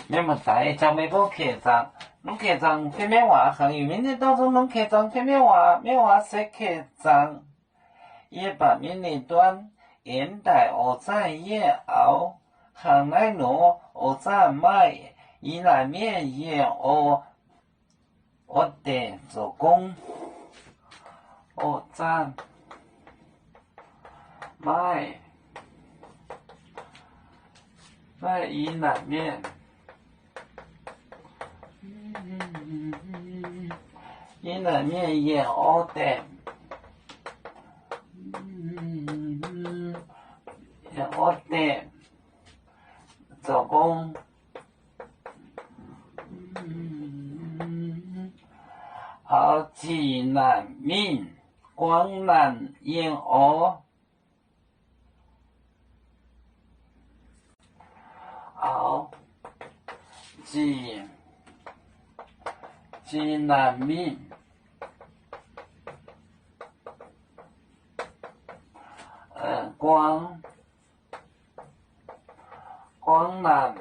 咩么在就未补客栈，侬客栈偏咩话？行业明年当中侬客栈偏咩话？咩话说客栈？100段现代二战以后，行内路二战买伊来面也我得做工，二战买伊来面。伊来面也学的，也学的做工，好济南闽广南也学，好济南闽。广南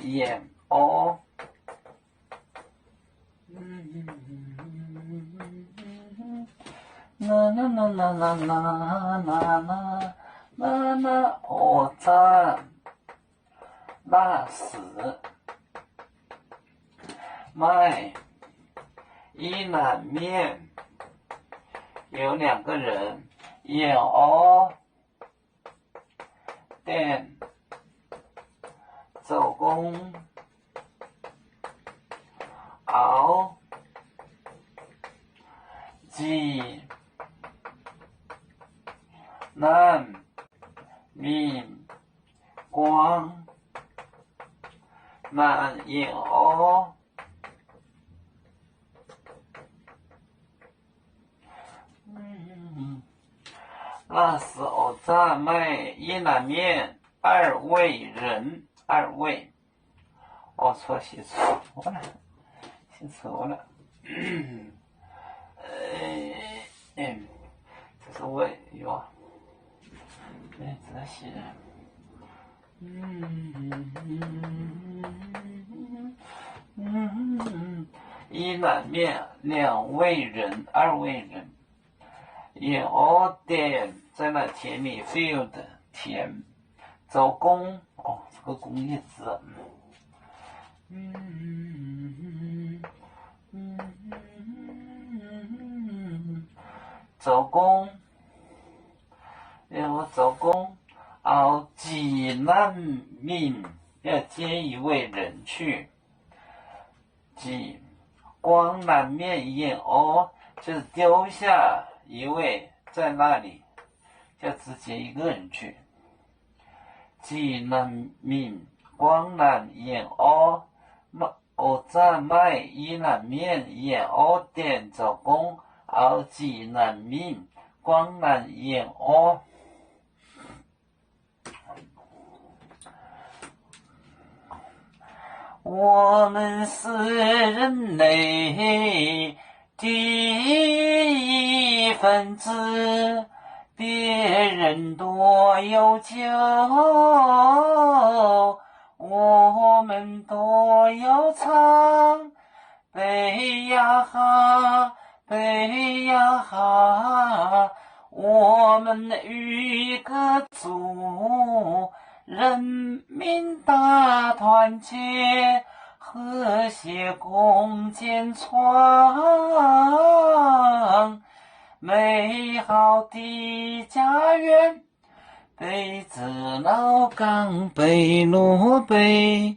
也学，二战那时卖伊兰面。有2个人也学店做工，熬济南闽广南也学。那时二战卖伊兰面2位人，2位，写错了，这是位哟，这写，伊兰面2位人，2位人。也学的在那田里 field 田做工，这个工业字，做工，然后做工，济南闽要接1位人去，广南面也学，就是丢下1位在那里，就只接1个人去。济南闽广南也学，二战买伊兰面也学店做工，济南闽广南也学。我们是人类第一分子，别人多有酒，我们多有唱。北呀哈，北呀哈，我们与歌族，人民大团结，和谐共建创美好的家园。北至老港，北路北，